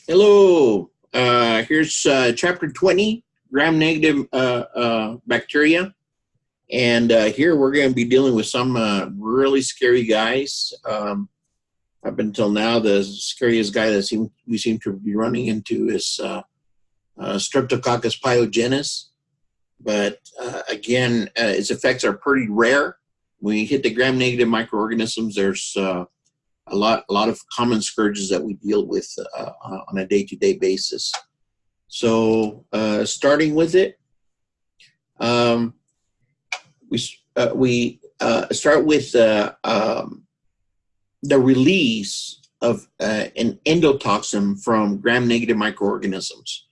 Hello, here's chapter 20, gram-negative bacteria. And here we're going to be dealing with some really scary guys. Up until now, the scariest guy that we seem to be running into is Streptococcus pyogenes. But again, its effects are pretty rare. When you hit the gram-negative microorganisms, there's a lot of common scourges that we deal with on a day-to-day basis. So starting with it, we start with the release of an endotoxin from gram-negative microorganisms.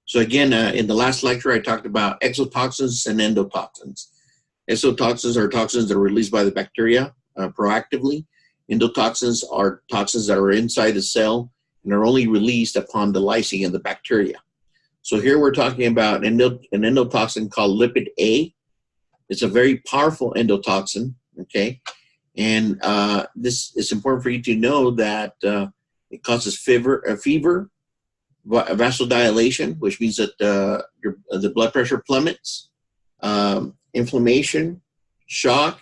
So again, in the last lecture, I talked about exotoxins and endotoxins. Exotoxins are toxins that are released by the bacteria proactively. Endotoxins are toxins that are inside the cell and are only released upon the lysing of the bacteria. So here we're talking about an endotoxin called lipid A. It's a very powerful endotoxin, okay? And this is important for you to know that it causes fever, vasodilation, which means that the blood pressure plummets, inflammation, shock,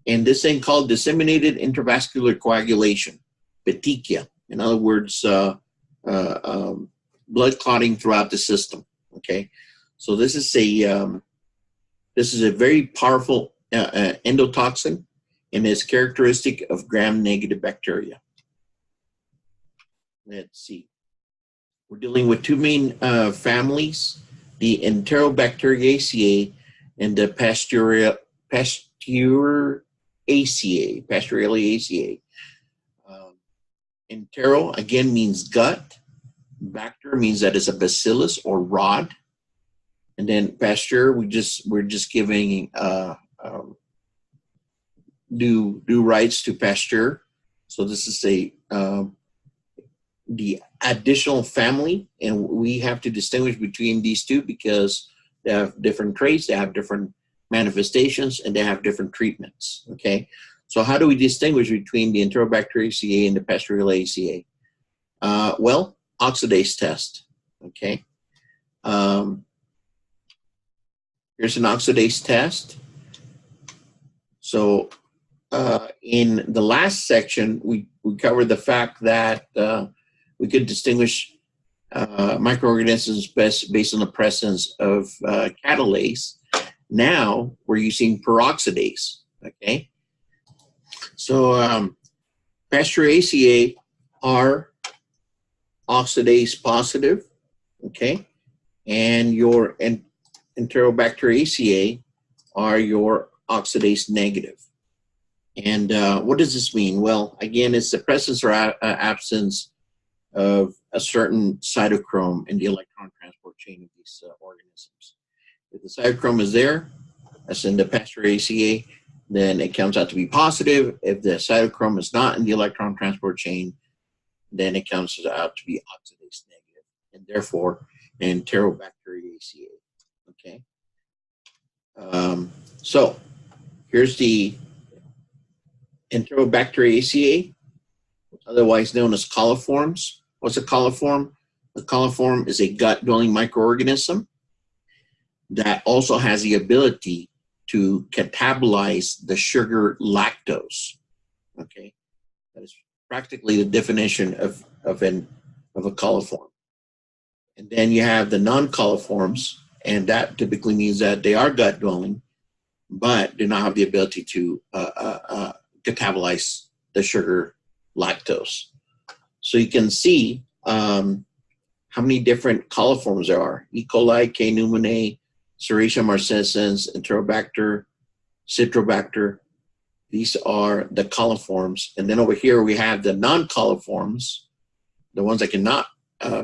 and this thing called disseminated intravascular coagulation, petechia. In other words, blood clotting throughout the system. Okay, so this is a very powerful endotoxin, and is characteristic of gram-negative bacteria. Let's see. We're dealing with two main families: the Enterobacteriaceae and the Pasteureliaceae. Entero again means gut. Bacter means that it's a bacillus or rod. And then Pasteur, we're just giving due rights to Pasteur. So this is the additional family, and we have to distinguish between these two because they have different traits, they have different manifestations, and they have different treatments. Okay, so how do we distinguish between the Enterobacteriaceae and the Pasteureliaceae? Well, oxidase test. Okay, here's an oxidase test. So in the last section, we covered the fact that we could distinguish microorganisms best based on the presence of catalase. Now we're using peroxidase. Okay, so Pasteuraceae are oxidase positive. Okay, and your Enterobacteriaceae are your oxidase negative. And what does this mean? Well, again, it's the presence or absence of a certain cytochrome in the electron transport chain of these organisms. If the cytochrome is there, as in the Pasteuraceae, then it comes out to be positive. If the cytochrome is not in the electron transport chain, then it comes out to be oxidase negative, and therefore Enterobacteriaceae. Okay. So here's the Enterobacteriaceae, otherwise known as coliforms. What's a coliform? A coliform is a gut-dwelling microorganism that also has the ability to catabolize the sugar lactose. Okay, that is practically the definition of a coliform. And then you have the non-coliforms, and that typically means that they are gut-dwelling, but do not have the ability to catabolize the sugar lactose. So you can see how many different coliforms there are: E. coli, K. pneumoniae, Serratia marcescens, Enterobacter, Citrobacter. These are the coliforms. And then over here we have the non-coliforms, the ones that cannot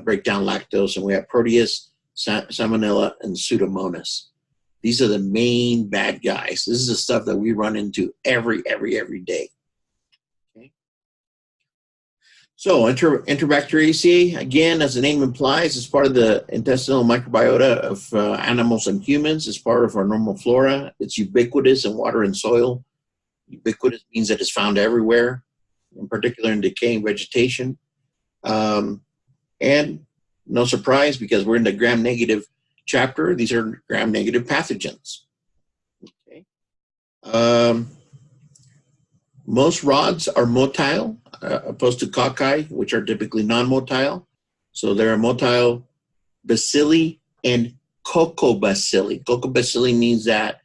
break down lactose, and we have Proteus, Salmonella, and Pseudomonas. These are the main bad guys. This is the stuff that we run into every day. Okay. So Enterobacteriaceae, again, as the name implies, is part of the intestinal microbiota of animals and humans. It's part of our normal flora. It's ubiquitous in water and soil. Ubiquitous means that it's found everywhere, in particular in decaying vegetation. And no surprise, because we're in the gram-negative chapter, these are gram-negative pathogens. Okay. Most rods are motile, opposed to cocci, which are typically non-motile. So there are motile bacilli and cocobacilli. Cocobacilli means that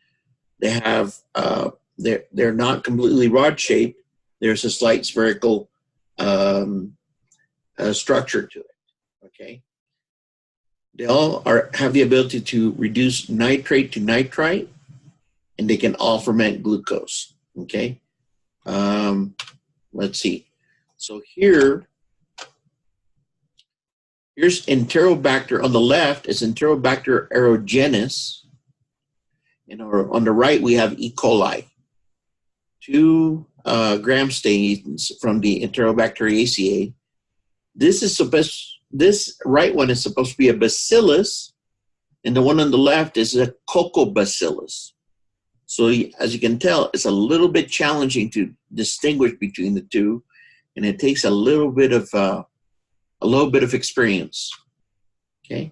they have they're not completely rod-shaped. There's a slight spherical structure to it. Okay. They all have the ability to reduce nitrate to nitrite, and they can all ferment glucose. Okay. Let's see. So here's Enterobacter. On the left is Enterobacter aerogenes, and on the right we have E. coli. Two gram stains from the Enterobacteriaceae. This right one is supposed to be a bacillus, and the one on the left is a cocobacillus. So as you can tell, it's a little bit challenging to distinguish between the two, and it takes a little bit of experience. Okay.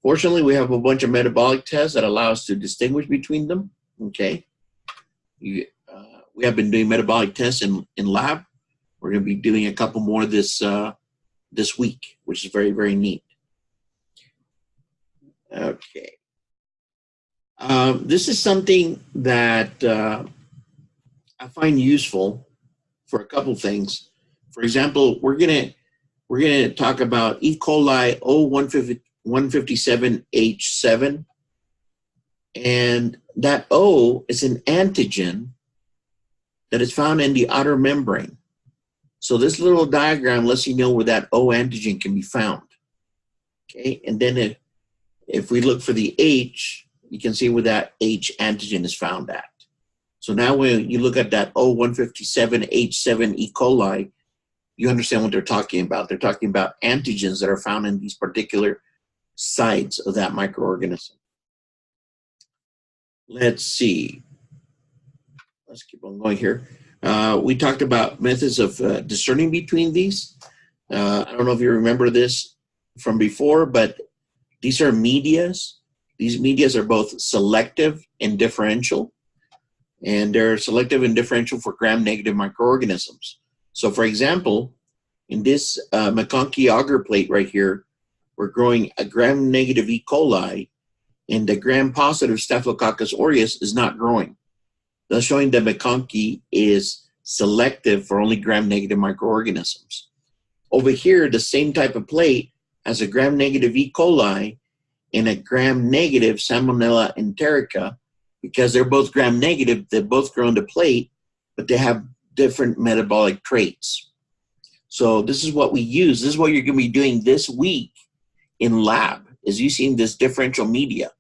Fortunately, we have a bunch of metabolic tests that allow us to distinguish between them. Okay. We have been doing metabolic tests in lab. We're going to be doing a couple more this week, which is very, very neat. Okay. This is something that I find useful for a couple things. For example, we're gonna talk about E. coli O157H7, and that O is an antigen that is found in the outer membrane. So this little diagram lets you know where that O antigen can be found. Okay, and then if we look for the H, you can see where that H antigen is found at. So now when you look at that O157H7 E. coli, you understand what they're talking about. They're talking about antigens that are found in these particular sites of that microorganism. Let's see. Let's keep on going here. We talked about methods of discerning between these. I don't know if you remember this from before, but these are medias. These medias are both selective and differential, and they're selective and differential for gram-negative microorganisms. So for example, in this MacConkey agar plate right here, we're growing a gram-negative E. coli, and the gram-positive Staphylococcus aureus is not growing, thus showing that MacConkey is selective for only gram-negative microorganisms. Over here, the same type of plate has a gram-negative E. coli and a gram-negative Salmonella enterica. Because they're both gram-negative, they both grow on the plate, but they have different metabolic traits. So this is what we use. This is what you're going to be doing this week in lab, is using this differential media.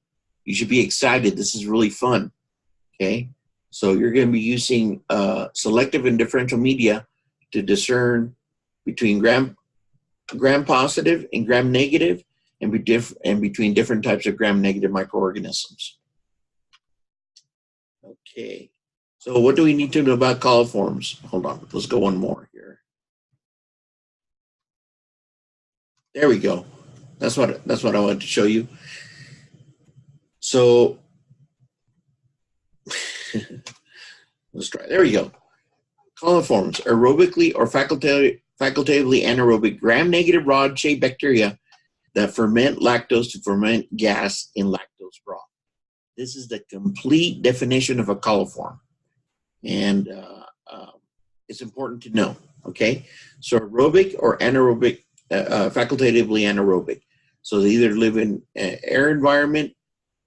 You should be excited. This is really fun. Okay, so you're going to be using selective and differential media to discern between gram-positive and gram-negative, and between different types of gram-negative microorganisms. Okay, so what do we need to know about coliforms? Hold on, let's go one more here. There we go. That's what I wanted to show you. So let's try. There we go. Coliforms, aerobically or facultatively anaerobic gram-negative rod-shaped bacteria that ferment lactose to ferment gas in lactose broth. This is the complete definition of a coliform, and it's important to know. Okay, so aerobic or anaerobic, facultatively anaerobic. So they either live in an air environment,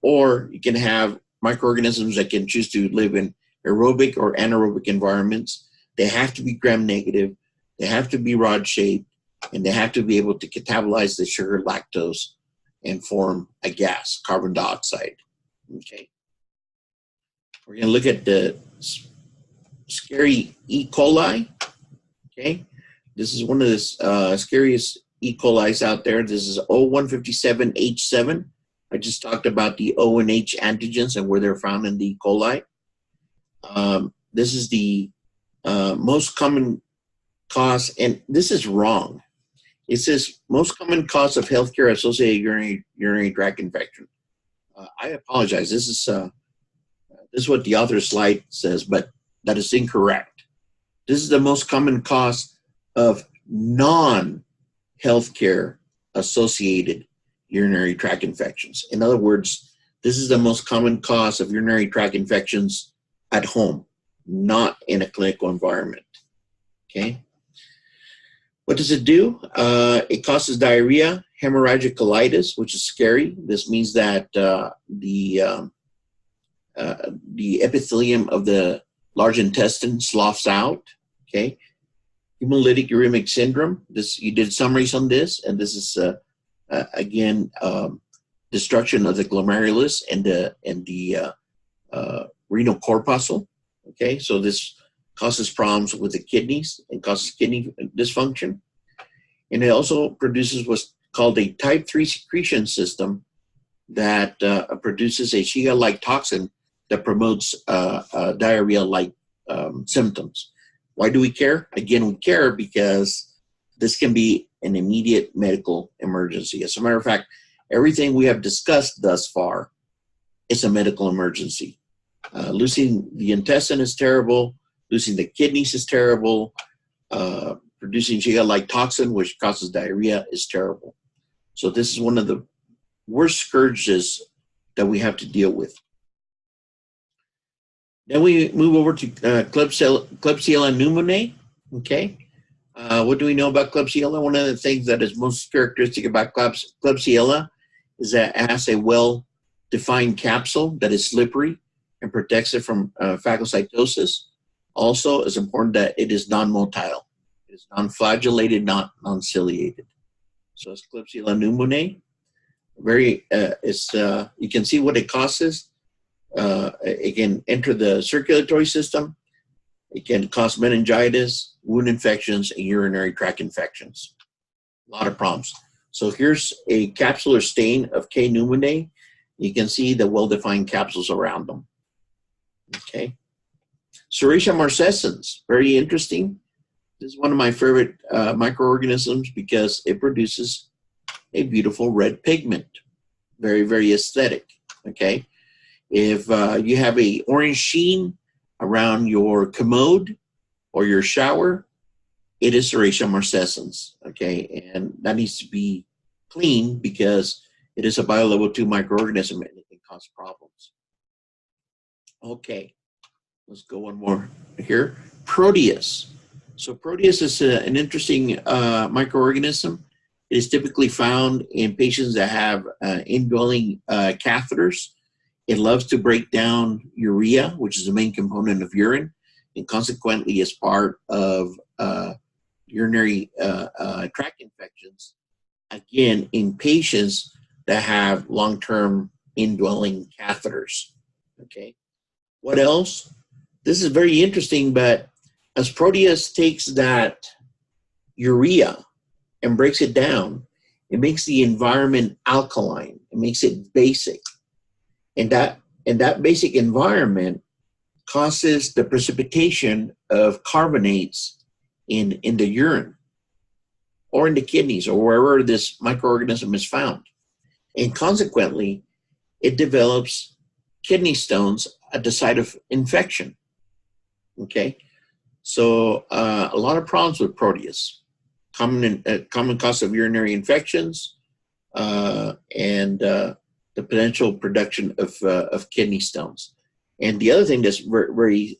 or you can have microorganisms that can choose to live in aerobic or anaerobic environments. They have to be gram-negative, they have to be rod-shaped, and they have to be able to catabolize the sugar lactose and form a gas, carbon dioxide. Okay. We're going to look at the scary E. coli. Okay. This is one of the scariest E. coli's out there. This is O157H7. I just talked about the O and H antigens and where they're found in the E. coli. This is the most common cause, and this is wrong. It says most common cause of healthcare associated urinary tract infection. I apologize. This is what the author's slide says, but that is incorrect. This is the most common cause of non-healthcare associated urinary tract infections. In other words, this is the most common cause of urinary tract infections at home, not in a clinical environment. Okay. What does it do? It causes diarrhea, hemorrhagic colitis, which is scary. This means that the epithelium of the large intestine sloughs out. Okay. Hemolytic uremic syndrome. This, you did summaries on this, and this is again destruction of the glomerulus and the renal corpuscle. Okay, so this causes problems with the kidneys and causes kidney dysfunction. And it also produces what's called a type 3 secretion system that produces a Shiga-like toxin that promotes diarrhea-like symptoms. Why do we care? Again, we care because this can be an immediate medical emergency. As a matter of fact, everything we have discussed thus far is a medical emergency. Losing the intestine is terrible. Losing the kidneys is terrible. Producing Shiga-like toxin, which causes diarrhea, is terrible. So this is one of the worst scourges that we have to deal with. Then we move over to Klebsiella pneumoniae. Okay. What do we know about Klebsiella? One of the things that is most characteristic about Klebsiella is that it has a well-defined capsule that is slippery and protects it from phagocytosis. Also, it's important that it is non-motile. It is non-flagellated, not non-ciliated. So it's Klebsiella pneumoniae. You can see what it causes. It can enter the circulatory system. It can cause meningitis, wound infections, and urinary tract infections. A lot of problems. So here's a capsular stain of K. pneumoniae. You can see the well-defined capsules around them. Okay. Serratia marcescens, very interesting. This is one of my favorite microorganisms because it produces a beautiful red pigment. Very, very aesthetic. Okay. If you have a orange sheen around your commode or your shower, it is Serratia marcescens, okay? And that needs to be cleaned because it is a biolevel 2 microorganism and it can cause problems. Okay, let's go one more here. Proteus. So Proteus is an interesting microorganism. It is typically found in patients that have indwelling catheters. It loves to break down urea, which is the main component of urine, and consequently is part of urinary tract infections, again, in patients that have long-term indwelling catheters. Okay. What else? This is very interesting, but as Proteus takes that urea and breaks it down, it makes the environment alkaline. It makes it basic. And that basic environment causes the precipitation of carbonates in the urine or in the kidneys or wherever this microorganism is found. And consequently, it develops kidney stones at the site of infection. Okay, so a lot of problems with Proteus. Common cause of urinary infections and the potential production of kidney stones. And the other thing that's very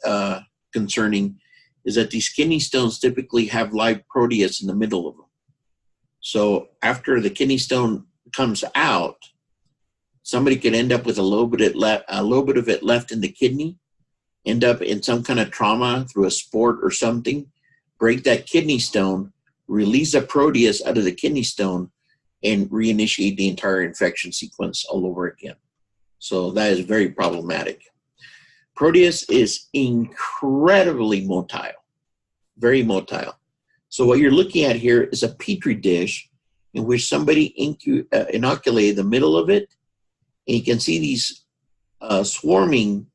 concerning is that these kidney stones typically have live Proteus in the middle of them. So after the kidney stone comes out, somebody could end up with a little bit of it left in the kidney, end up in some kind of trauma through a sport or something, break that kidney stone, release the Proteus out of the kidney stone, and reinitiate the entire infection sequence all over again. So that is very problematic. Proteus is incredibly motile, very motile. So what you're looking at here is a petri dish in which somebody inoculated the middle of it, and you can see these swarming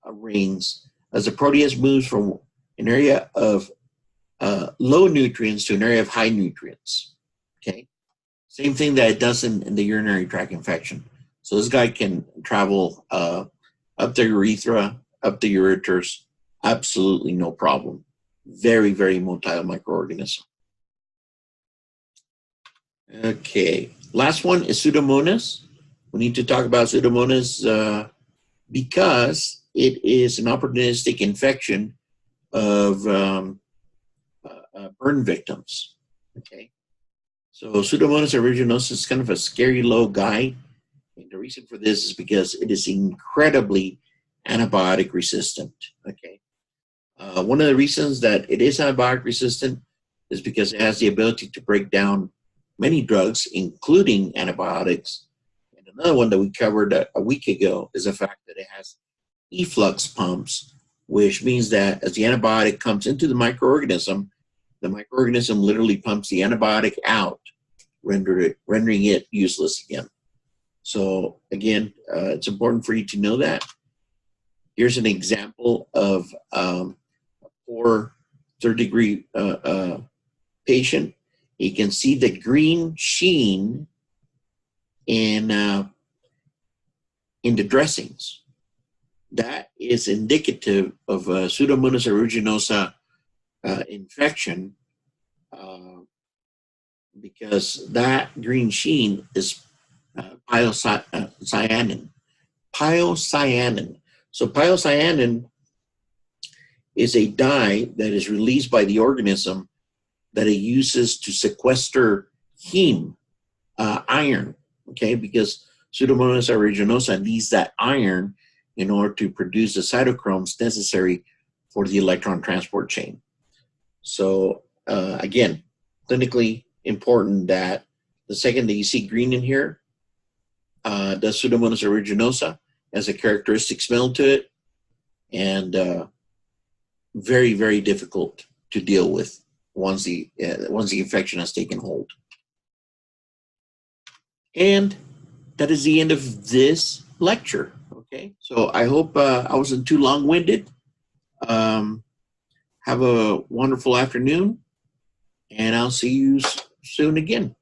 rings as the Proteus moves from an area of low nutrients to an area of high nutrients. Okay, same thing that it does in the urinary tract infection. So this guy can travel up the urethra, up the ureters, absolutely no problem. Very, very motile microorganism. Okay, last one is Pseudomonas. We need to talk about Pseudomonas because it is an opportunistic infection of burn victims. Okay, so Pseudomonas aeruginosa is kind of a scary low guy. And the reason for this is because it is incredibly antibiotic resistant. Okay, one of the reasons that it is antibiotic resistant is because it has the ability to break down many drugs, including antibiotics. And another one that we covered a week ago is the fact that it has efflux pumps, which means that as the antibiotic comes into the microorganism literally pumps the antibiotic out, rendering it useless again. So again, it's important for you to know that. Here's an example of a poor third-degree patient. You can see the green sheen in the dressings. That is indicative of a Pseudomonas aeruginosa infection because that green sheen is piocyanin. Piocyanin. So piocyanin is a dye that is released by the organism that it uses to sequester heme, iron, okay? Because Pseudomonas aeruginosa needs that iron in order to produce the cytochromes necessary for the electron transport chain. So again, clinically important that the second that you see green in here, the Pseudomonas aeruginosa has a characteristic smell to it, and very, very difficult to deal with once the infection has taken hold. And that is the end of this lecture. Okay, so I hope I wasn't too long-winded. Have a wonderful afternoon, and I'll see you soon again.